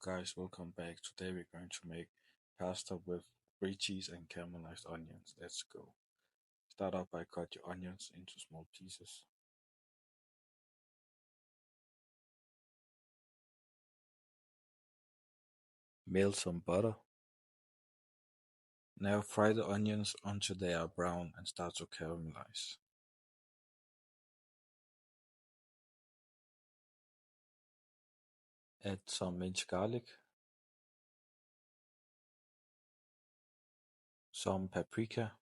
guys, welcome back. Today we're going to make pasta with brie cheese and caramelized onions. Let's go. Start off by cut your onions into small pieces. Melt some butter. Now fry the onions until they are brown and start to caramelize. Add some minced garlic, some paprika,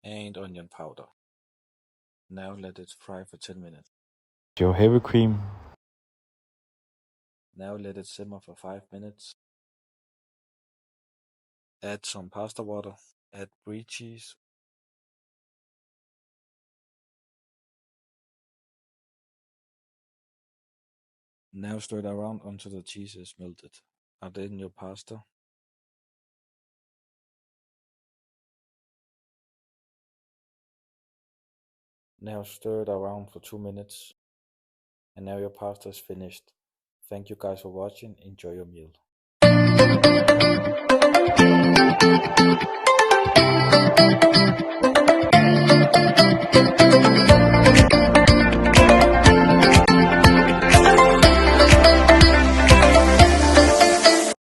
and onion powder. Now let it fry for 10 minutes. Your heavy cream. Now let it simmer for 5 minutes. Add some pasta water. Add brie cheese. Now stir it around until the cheese is melted. Add in your pasta. Now stir it around for 2 minutes. And now your pasta is finished. Thank you guys for watching. Enjoy your meal.